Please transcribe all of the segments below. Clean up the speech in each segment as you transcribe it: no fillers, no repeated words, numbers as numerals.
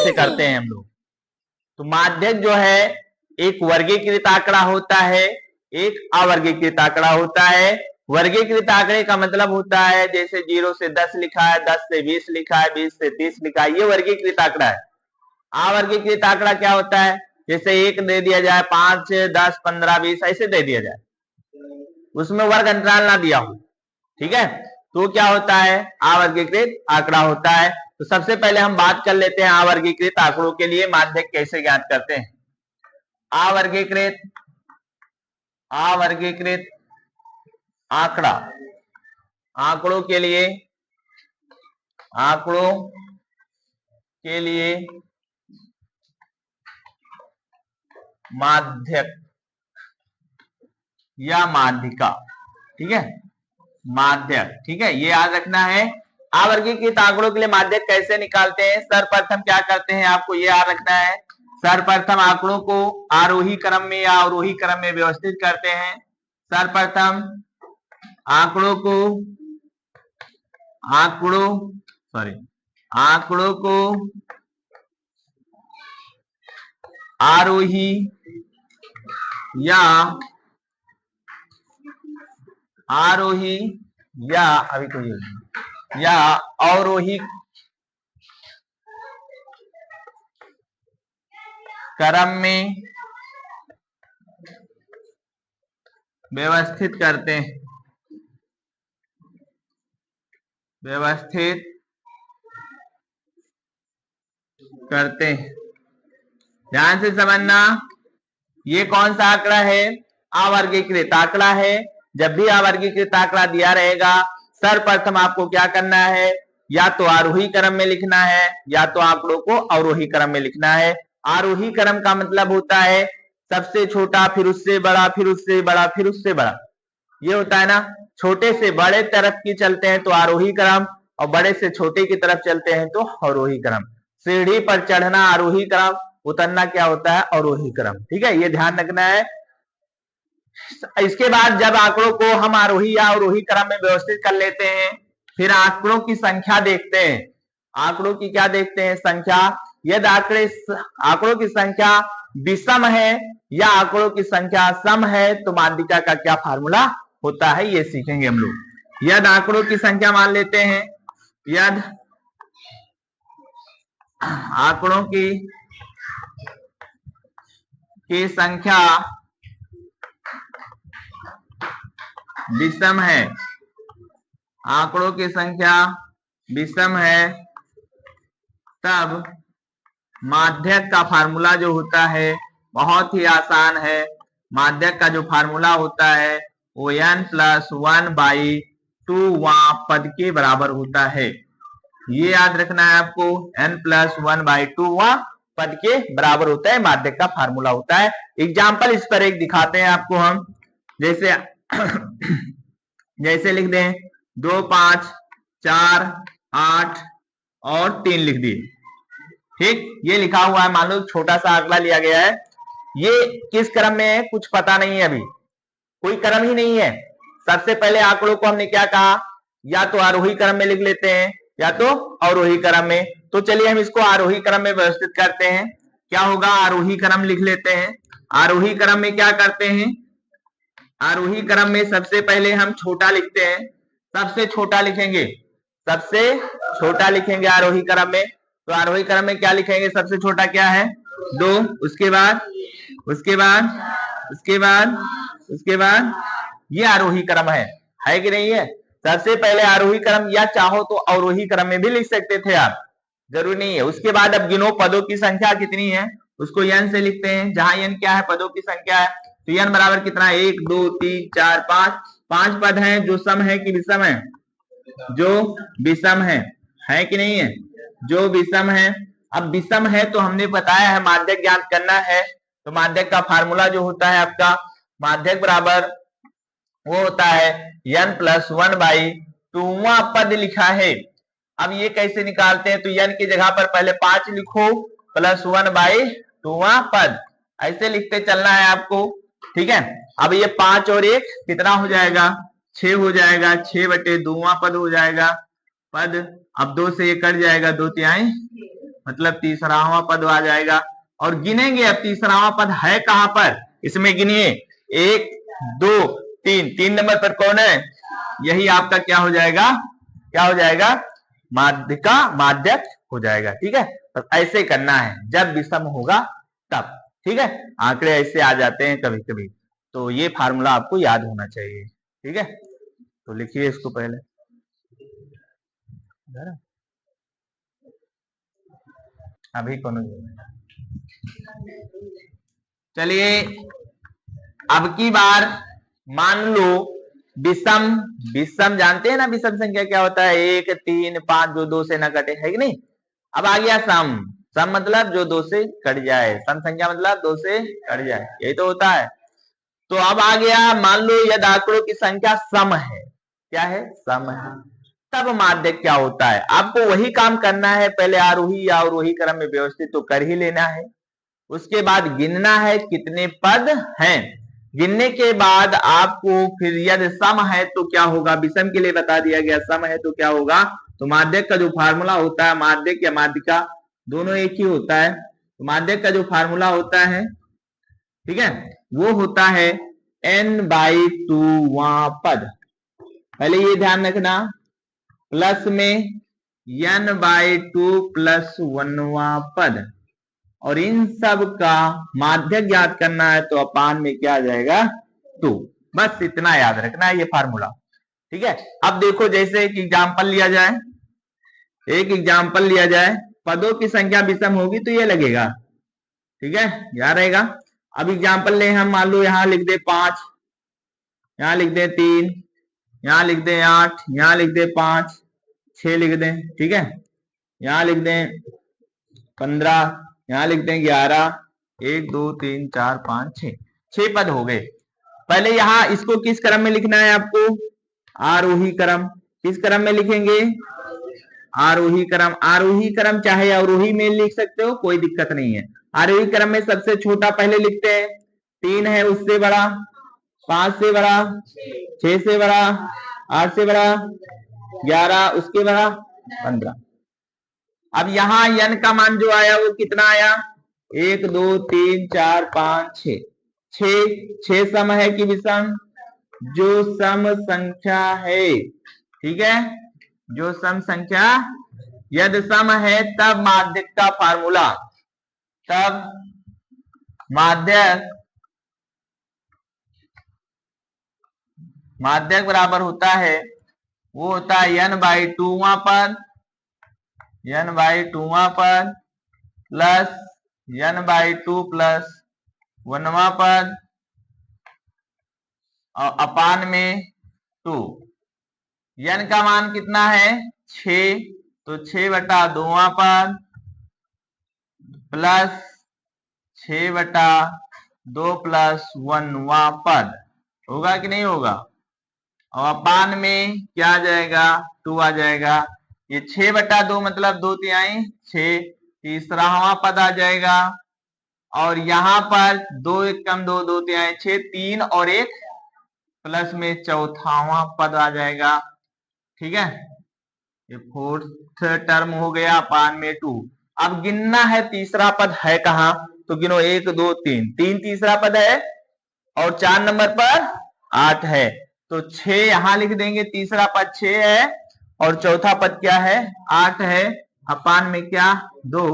कैसे करते हैं हम लोग। तो माध्यक जो है एक वर्गीकृत आंकड़ा होता है, एक अवर्गीकृत आंकड़ा होता है। वर्गीकृत आंकड़े का मतलब होता है जैसे 0 से 10 लिखा है, 10 से 20 लिखा है, 20 से 30 लिखा है, ये वर्गीकृत आंकड़ा है। अवर्गीकृत आंकड़ा क्या होता है, जैसे 1 दे दिया जाए, 5, 10, 15, 20 ऐसे दे दिया जाए, उसमें वर्ग अंतराल ना दिया हो, ठीक है, तो क्या होता है, अवर्गीकृत आंकड़ा होता है। तो सबसे पहले हम बात कर लेते हैं अवर्गीकृत आंकड़ों के लिए माध्यक कैसे ज्ञात करते हैं। अवर्गीकृत आंकड़ा, आंकड़ों के लिए माध्यक या माध्यिका, ठीक है, माध्यक, ठीक है, ये याद रखना है। अवर्गीकृत आंकड़ों के लिए माध्यक कैसे निकालते हैं, सर्वप्रथम क्या करते हैं आपको ये याद रखना है। सर्वप्रथम आंकड़ों को आरोही क्रम में या अवरोही क्रम में व्यवस्थित करते हैं। सर्वप्रथम आंकड़ों को आरोही या अवरोही क्रम में व्यवस्थित करते हैं, ध्यान से समझना। ये कौन सा आंकड़ा है, अवर्गीकृत आंकड़ा है। जब भी अवर्गीकृत आंकड़ा दिया रहेगा, सर्वप्रथम आपको क्या करना है, या तो आरोही क्रम में लिखना है या तो आंकड़ों को अवरोही क्रम में लिखना है। आरोही क्रम का मतलब होता है सबसे छोटा, फिर उससे बड़ा, फिर उससे बड़ा, फिर उससे बड़ा, ये होता है ना। छोटे से बड़े तरफ की चलते हैं तो आरोही क्रम, और बड़े से छोटे की तरफ चलते हैं तो अवरोही क्रम। सीढ़ी पर चढ़ना आरोही क्रम, उतरना क्या होता है, अवरोही क्रम, ठीक है, ये ध्यान रखना है। इसके बाद जब आंकड़ों को हम आरोही या अवरोही क्रम में व्यवस्थित कर लेते हैं, फिर आंकड़ों की संख्या देखते हैं। आंकड़ों की क्या देखते हैं, संख्या। यदि आंकड़ों की संख्या विषम है या आंकड़ों की संख्या सम है तो माध्यिका का क्या फार्मूला होता है, ये सीखेंगे हम लोग। यदि आंकड़ों की संख्या मान लेते हैं, यदि आंकड़ों की संख्या विषम है, आंकड़ों की संख्या विषम है, तब माध्यक का फार्मूला जो होता है बहुत ही आसान है। माध्यक का जो फार्मूला होता है वो n+1/2वां पद के बराबर होता है। ये याद रखना है आपको, n+1/2वां पद के बराबर होता है, माध्यक का फार्मूला होता है। एग्जाम्पल इस पर एक दिखाते हैं आपको हम, जैसे जैसे लिख दें 2, 5, 4, 8 और 3 लिख दिए, ठीक, ये लिखा हुआ है। मान लो छोटा सा आंकड़ा लिया गया है, ये किस क्रम में है कुछ पता नहीं है, अभी कोई क्रम ही नहीं है। सबसे पहले आंकड़ों को हमने क्या कहा, या तो आरोही क्रम में लिख लेते हैं या तो अवरोही क्रम में। तो चलिए हम इसको आरोही क्रम में व्यवस्थित करते हैं। क्या होगा, आरोही क्रम लिख लेते हैं। आरोही क्रम में क्या करते हैं, आरोही क्रम में सबसे पहले हम छोटा लिखते हैं, सबसे छोटा लिखेंगे, सबसे छोटा लिखेंगे आरोही क्रम में। तो आरोही क्रम में क्या लिखेंगे, सबसे छोटा क्या है 2, उसके बाद ये आरोही क्रम है कि नहीं है। सबसे पहले आरोही क्रम, या चाहो तो अवरोही क्रम में भी लिख सकते थे आप, जरूरी नहीं है। उसके बाद अब गिनो पदों की संख्या कितनी है, उसको n से लिखते हैं, जहां n क्या है, पदों की संख्या है। तो n बराबर कितना, 1, 2, 3, 4, 5, 5 पद हैं जो सम है कि विषम है, जो विषम है कि नहीं है, जो विषम है। अब विषम है तो हमने बताया है माध्यक ज्ञात करना है, तो माध्यक का फार्मूला जो होता है आपका, माध्यक बराबर वो होता है n+1/2वां पद लिखा है। अब ये कैसे निकालते हैं, तो n की जगह पर पहले 5 लिखो +1/2वां पद, ऐसे लिखते चलना है आपको, ठीक है। अब ये 5 और 1 कितना हो जाएगा, 6 हो जाएगा, 6/2वां पद हो जाएगा पद। अब 2 से ये कट जाएगा, 2 तिहाई मतलब तीसरावां पद आ जाएगा। और गिनेंगे अब तीसरावां पद है कहां पर, इसमें गिनिए 1 2 3, 3 नंबर पर कौन है, यही आपका क्या हो जाएगा, क्या हो जाएगा, माध्यिका माध्यक हो जाएगा। ठीक है, तो ऐसे करना है जब विषम होगा तब। ठीक है, आंकड़े ऐसे आ जाते हैं कभी कभी, तो ये फार्मूला आपको याद होना चाहिए। ठीक है, तो लिखिए इसको पहले। अभी कौन, चलिए अब की बार मान लो विषम, विषम जानते हैं ना, विषम संख्या क्या होता है, 1 3 5 जो 2 से न कटे, है कि नहीं। अब आ गया सम, सम मतलब जो 2 से कट जाए, सम संख्या मतलब 2 से कट जाए, यही तो होता है। तो अब आ गया मान लो यदि आंकड़ों की संख्या सम है, क्या है, सम है, तब माध्य क्या होता है। आपको वही काम करना है, पहले आरोही या अवरोही क्रम में व्यवस्थित तो कर ही लेना है, उसके बाद गिनना है कितने पद हैं, गिनने के बाद आपको फिर यदि सम है तो क्या होगा, विषम के लिए बता दिया गया, सम है तो क्या होगा, तो माध्यक का जो फार्मूला होता है, माध्यक या माध्यिका दोनों एक ही होता है, तो माध्यक का जो फार्मूला होता है, ठीक है, वो होता है n/2 पद। पहले ये ध्यान रखना, प्लस में n/2 + 1वां पद, और इन सब का माध्यक ज्ञात करना है, तो अपान में क्या आ जाएगा, 2। बस इतना याद रखना है ये फार्मूला। ठीक है, अब देखो जैसे एक एग्जाम्पल लिया जाए, एक एग्जाम्पल लिया जाए, पदों की संख्या विषम होगी तो ये लगेगा। ठीक है, याद रहेगा। अब एग्जाम्पल ले हम, मान लो यहाँ लिख दे 5, यहाँ लिख दे 3, यहाँ लिख दे 8, यहाँ लिख दे 5, 6 लिख दे। ठीक है, यहाँ लिख दे 15, यहाँ लिख दे 11, 1 2 3 4 5 6, 6 पद हो गए। पहले यहाँ इसको किस क्रम में लिखना है आपको, आरोही क्रम। किस क्रम में लिखेंगे, आरोही क्रम। आरोही क्रम चाहे अवरोही में लिख सकते हो, कोई दिक्कत नहीं है। आरोही क्रम में सबसे छोटा पहले लिखते हैं, 3 है उससे बड़ा, 5 से बड़ा, 6 से बड़ा, 8 से बड़ा, 11 उसके बड़ा, 15। अब यहाँ n का मान जो आया वो कितना आया, 1 2 3 4 5 6, 6 सम है कि विषम, जो सम संख्या है। ठीक है, जो सम संख्या, यदि सम है तब माध्यक का फार्मूला, तब माध्यक, माध्यक बराबर होता है, वो होता है n/2 पद, n/2 पद प्लस n/2 + 1वां पद और अपान में 2। n का मान कितना है, 6, तो 6/2 पद प्लस 6/2 + 1वां पद, होगा कि नहीं होगा। और अपान में क्या आ जाएगा, 2 आ जाएगा। ये 6/2 मतलब 2/3, 6, तीसरावां पद आ जाएगा। और यहाँ पर 2 1 कम 2, 2/3 6, 3 और 1 प्लस में चौथावां पद आ जाएगा। ठीक है, ये फोर्थ टर्म हो गया, अपान में 2। अब गिनना है तीसरा पद है कहां, तो गिनो 1 2 3, 3 तीसरा पद है और 4 नंबर पर 8 है, तो 6 यहां लिख देंगे, तीसरा पद 6 है और चौथा पद क्या है, 8 है। अपान में क्या, 2,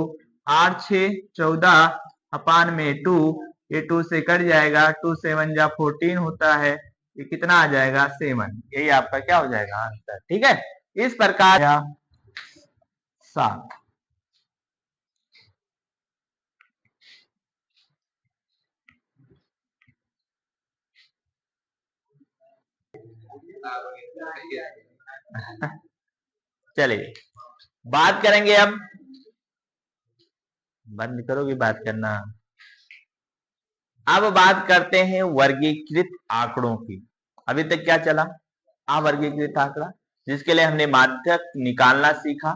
8 6 14, अपान में 2, ये 2 से कट जाएगा, 2 7 जा 14 होता है, ये कितना आ जाएगा, 7। यही आपका क्या हो जाएगा आंसर। ठीक है, इस प्रकार 7। चलिए बात करेंगे अब, बंद करोगे बात करना। अब बात करते हैं वर्गीकृत आंकड़ों की। अभी तक क्या चला, अवर्गीकृत आंकड़ा, जिसके लिए हमने माध्यक निकालना सीखा,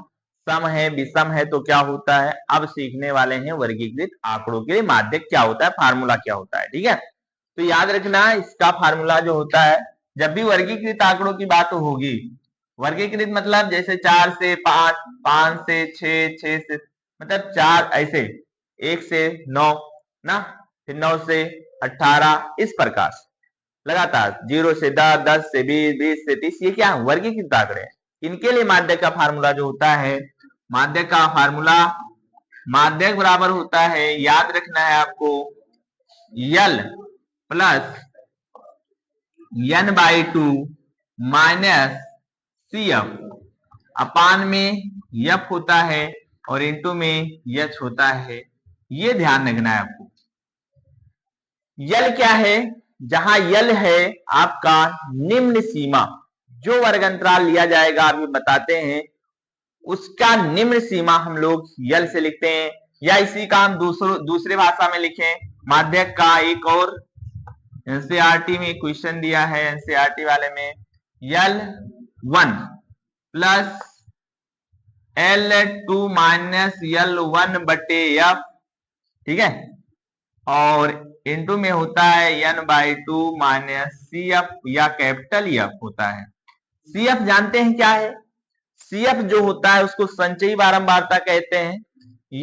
सम है विषम है तो क्या होता है। अब सीखने वाले हैं वर्गीकृत आंकड़ों के लिए माध्यक क्या होता है, फार्मूला क्या होता है। ठीक है, तो याद रखना इसका फार्मूला जो होता है, जब भी वर्गीकृत आंकड़ों की बात होगी, वर्गीकृत मतलब जैसे 4 से 5, 5 से 6, 6 से मतलब 4 ऐसे 1 से 9 ना, फिर 9 से 18 इस प्रकार लगातार 0 से 10, 10 से 20, 20 से 30, ये क्या वर्गीकृत आंकड़े हैं। इनके लिए माध्यक का फार्मूला जो होता है, माध्यक का फार्मूला, माध्यक बराबर होता है, याद रखना है आपको, यल प्लस n/2 माइनस CF, अपान में यफ होता है और इंटू में यच होता है। ये ध्यान रखना है आपको। यल क्या है, जहां यल है आपका निम्न सीमा, जो वर्ग अंतराल लिया जाएगा अभी बताते हैं, उसका निम्न सीमा हम लोग यल से लिखते हैं, या इसी का हम दूसरे भाषा में लिखें, माध्यक का एक और एनसीईआरटी में क्वेश्चन दिया है, एनसीईआरटी वाले में, L1 plus L2 minus L1 बटे F, ठीक है, और इनटू में होता है n/2 माइनस CF या कैपिटल F होता है। CF जानते हैं क्या है, CF जो होता है उसको संचयी बारंबारता कहते हैं।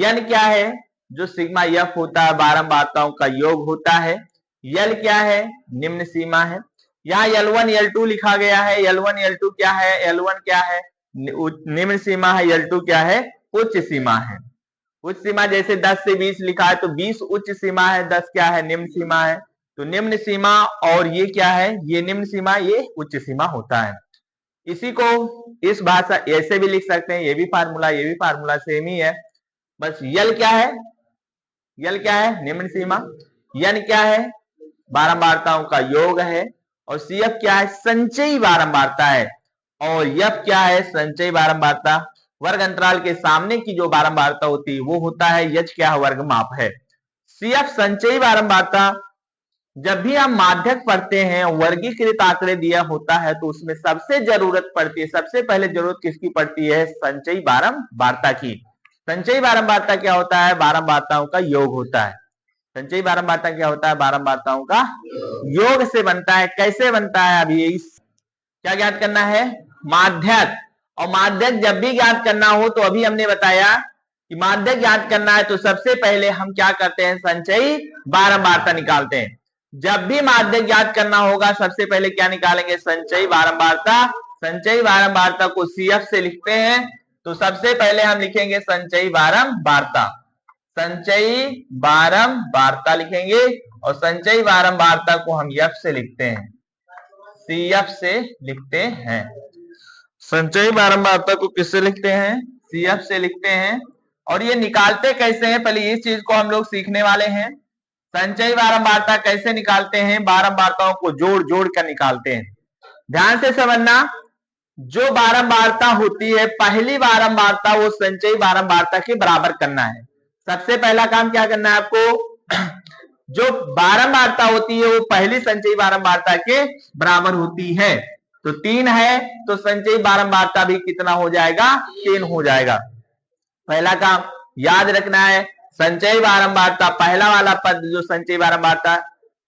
n क्या है, जो सिग्मा F होता है बारंबारताओं का योग होता है। L क्या है, निम्न सीमा है। यहाँ L1 L2 लिखा गया है, L1 L2 क्या है, L1 क्या है निम्न सीमा है, L2 क्या है उच्च सीमा है। उच्च सीमा जैसे 10 से 20 लिखा है तो 20 उच्च सीमा है, 10 क्या है निम्न सीमा है। तो निम्न सीमा और ये क्या है, ये निम्न सीमा, ये उच्च सीमा होता है। इसी को इस भाषा ऐसे भी लिख सकते हैं, ये भी फार्मूला सेम ही है, बस यल क्या है, यल क्या है निम्न सीमा, यन क्या है बारंबारताओं का योग है, और CF क्या है संचयी बारंबारता है, और यफ क्या है संचयी बारंबारता। वर्ग अंतराल के सामने की जो बारंबारता होती है वो होता है यच, क्या वर्ग माप है। CF संचयी बारंबारता, जब भी हम माध्यक पढ़ते हैं वर्गीकृत आंकड़े दिया होता है तो उसमें सबसे जरूरत पड़ती है, सबसे पहले जरूरत किसकी पड़ती है, संचयी बारंबारता की। संचयी बारंबारता क्या होता है, बारंबारताओं का योग होता है। संचयी बारंबारता क्या होता है, बारंबारताओं का योग से बनता है। कैसे बनता है, अभी इस क्या ज्ञात करना है, माध्यक। और माध्यक जब भी ज्ञात करना हो तो अभी हमने बताया कि माध्यक ज्ञात करना है तो सबसे पहले हम क्या करते हैं, संचयी बारंबारता निकालते हैं। जब भी माध्यक ज्ञात करना होगा सबसे पहले क्या निकालेंगे, संचयी बारंबारता। संचयी बारंबारता को CF से लिखते हैं, तो सबसे पहले हम लिखेंगे संचयी बारंबारता, संचयी बारंबारता लिखेंगे, और संचयी बारंबारता को हम F से लिखते हैं, CF से लिखते हैं। संचयी बारंबारता को किससे लिखते हैं, CF से लिखते हैं। और ये निकालते कैसे हैं, पहले इस चीज को हम लोग सीखने वाले हैं। संचयी बारंबारता कैसे निकालते हैं, बारंबारताओं को जोड़ जोड़ कर निकालते हैं। ध्यान से समझना, जो बारंबारता होती है पहली बारंबारता वो संचयी बारंबारता के बराबर करना है। सबसे पहला काम क्या करना है आपको, जो बारंबारता होती है वो पहली संचयी बारंबारता के बराबर होती है। तो 3 है तो संचयी बारंबारता भी कितना हो जाएगा, 3 हो जाएगा। पहला काम याद रखना है, संचयी बारंबारता पहला वाला पद जो संचयी बारंबारता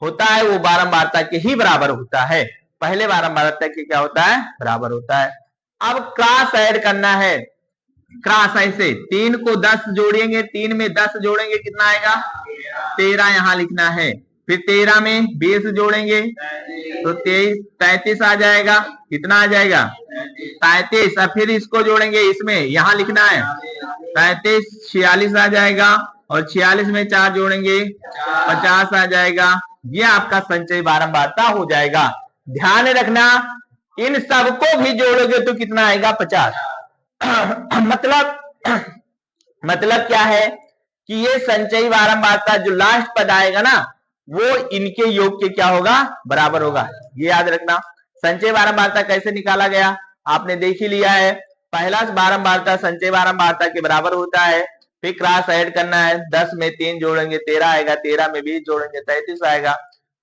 होता है वो बारंबारता के ही बराबर होता है, पहले बारंबारता के क्या होता है, बराबर होता है। अब क्रॉस ऐड करना है, क्रॉस ऐसे 3 को 10 जोड़ेंगे, 3 में 10 जोड़ेंगे कितना आएगा, 13 यहां लिखना है। फिर 13 में 20 जोड़ेंगे तो 33 आ जाएगा, कितना आ जाएगा 33। अब फिर इसको जोड़ेंगे, इसमें यहां लिखना है 33, 46 आ जाएगा, और 46 में 4 जोड़ेंगे 50 आ जाएगा। ये आपका संचयी बारंबारता हो जाएगा। ध्यान रखना, इन सबको भी जोड़ोगे तो कितना आएगा, 50। मतलब क्या है कि ये संचयी बारंबारता जो लास्ट पद आएगा ना वो इनके योग के क्या होगा, बराबर होगा। ये याद रखना। संचयी बारंबारता कैसे निकाला गया आपने देख ही लिया है, पहला बारंबारता संचयी बारंबारता के बराबर होता है। फिर क्रॉस ऐड करना है, 10 में 3 जोड़ेंगे 13 आएगा, 13 में 20 जोड़ेंगे 33 आएगा,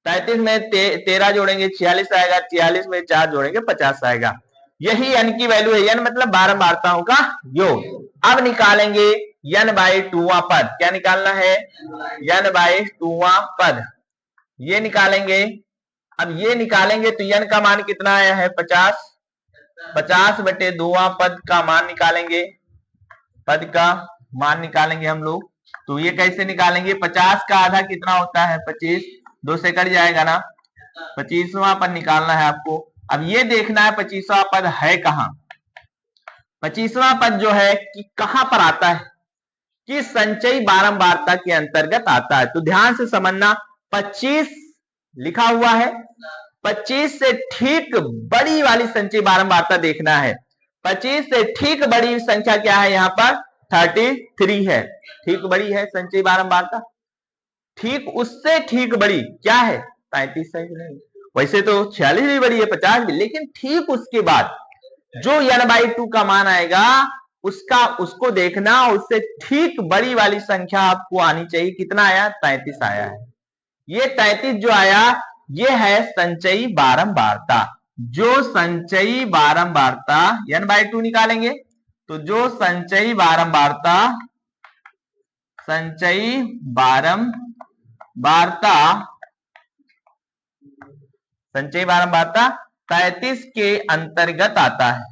33 में 13 जोड़ेंगे 46 आएगा, 46 में 4 जोड़ेंगे 50 आएगा। यही n की वैल्यू है, n मतलब बारंबारताओं का योग। अब निकालेंगे n/2 पद, क्या निकालना है, n/2 पद, ये निकालेंगे। अब ये निकालेंगे तो n का मान कितना आया है, 50 बटे 2 पद का मान निकालेंगे, पद का मान निकालेंगे हम लोग, तो ये कैसे निकालेंगे, 50 का आधा कितना होता है 25, 2 से कट जाएगा ना, 25वां पद निकालना है आपको। अब ये देखना है 25वां पद है कहाँ, 25वां पद जो है कि कहां पर आता है, कि संचयी बारंबारता के अंतर्गत आता है। तो ध्यान से समझना, 25 लिखा हुआ है, 25 से ठीक बड़ी वाली संचयी बारंबारता देखना है। 25 से ठीक बड़ी संख्या क्या है यहाँ पर, 33 है। ठीक बड़ी है संचयी बारंबारता, ठीक उससे ठीक बड़ी क्या है 35 है। वैसे तो 46 भी बड़ी है, 50 भी, लेकिन ठीक उसके बाद जो n/2 का मान आएगा उसको देखना, उससे ठीक बड़ी वाली संख्या आपको आनी चाहिए। कितना आया, 33 आया है। ये 33 जो आया ये है संचयी बारंबारता। जो संचयी बारंबारता n/2 निकालेंगे, तो जो संचयी बारंबारता 33 के अंतर्गत आता है,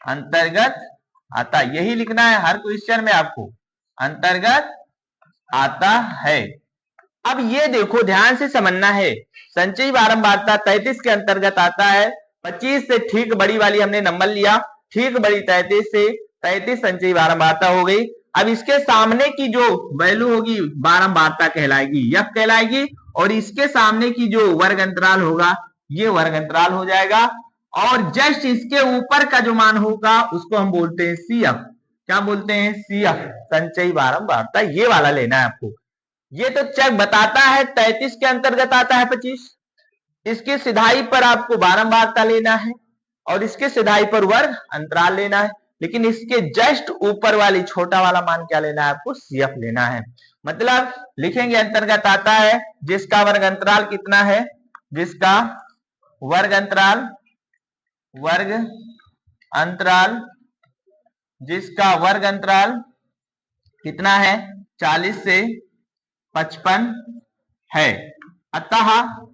अंतर्गत आता, यही लिखना है हर क्वेश्चन में आपको, अंतर्गत आता है। अब ये देखो ध्यान से समझना है, संचयी बारंबारता 33 के अंतर्गत आता है। 25 से ठीक बड़ी वाली हमने नंबर लिया, ठीक बड़ी 33 से 33 संचयी बारंबारता हो गई। अब इसके सामने की जो वैल्यू होगी बारंबारता कहलाएगी, यफ कहलाएगी, और इसके सामने की जो वर्ग अंतराल होगा ये वर्ग अंतराल हो जाएगा, और जस्ट इसके ऊपर का जो मान होगा उसको हम बोलते हैं सीएफ। क्या बोलते हैं, सीएफ, संचयी बारंबारता, ये वाला लेना है आपको। ये तो चेक बताता है 33 के अंतर्गत आता है 25, इसकी सिधाई पर आपको बारंबारता लेना है और इसके सिधाई पर वर्ग अंतराल लेना है, लेकिन इसके जस्ट ऊपर वाली छोटा वाला मान क्या लेना है आपको, सीएफ लेना है। मतलब लिखेंगे अंतर्गत आता है जिसका वर्ग अंतराल कितना है, जिसका वर्ग अंतराल जिसका वर्ग अंतराल कितना है 40 से 55 है। अतः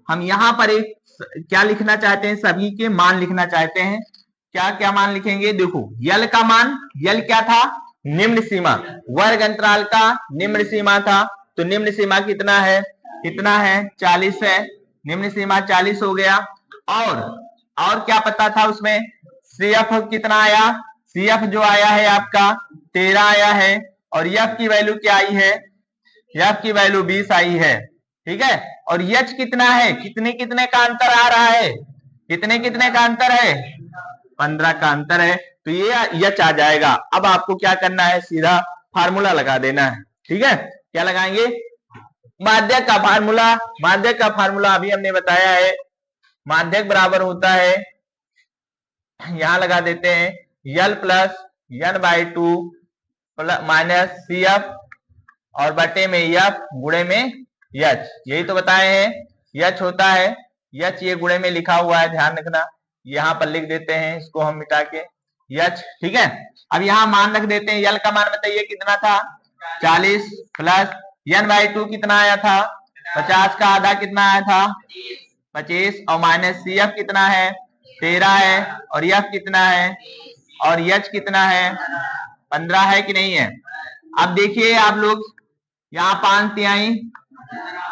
हम यहां पर एक क्या लिखना चाहते हैं, सभी के मान लिखना चाहते हैं। क्या क्या मान लिखेंगे, देखो यल का मान, यल क्या था, निम्न सीमा, वर्ग अंतराल का निम्न सीमा था, तो निम्न सीमा कितना है 40 है, निम्न सीमा 40 हो गया। और क्या पता था उसमें, सीएफ कितना आया, सीएफ जो आया है आपका 13 आया है, और यफ की वैल्यू क्या आई है, यफ की वैल्यू 20 आई है, ठीक है। और यच कितना है, कितने का अंतर आ रहा है, कितने का अंतर है, 15 का अंतर है, तो ये यच आ जाएगा। अब आपको क्या करना है, सीधा फार्मूला लगा देना है, ठीक है। क्या लगाएंगे, माध्यक का फार्मूला, माध्यक का फार्मूला अभी हमने बताया है, माध्यक बराबर होता है, यहां लगा देते हैं यल प्लस n/2 माइनस सीएफ और बटे में यफ गुणे में यच, यही तो बताए हैं, यच होता है, यच ये गुणे में लिखा हुआ है, ध्यान रखना, यहां पर लिख देते हैं, इसको हम मिटा के यच, ठीक है। अब यहां मान रख देते हैं, यल का मान बताइए कितना था 40, प्लस n/2 कितना आया था 50 का आधा कितना आया था 25, और माइनस सीएफ कितना है 13 है, और यफ कितना है, और यच कितना है 15 है कि नहीं है। अब देखिए आप लोग, यहाँ 5 तिहाई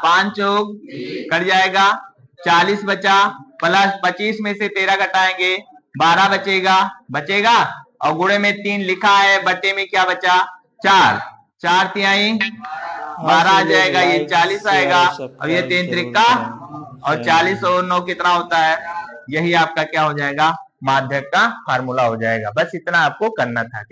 5 चौक कट जाएगा, 40 बचा, प्लस 25 में से 13 घटाएंगे 12 बचेगा, और गुणे में 3 लिखा है, बटे में क्या बचा 4 तिहाई 12 आ जाएगा, ये 40 आएगा, और ये 3 त्रिका और 40 और 9 कितना होता है, यही आपका क्या हो जाएगा, माध्यक का फार्मूला हो जाएगा। बस इतना आपको करना था।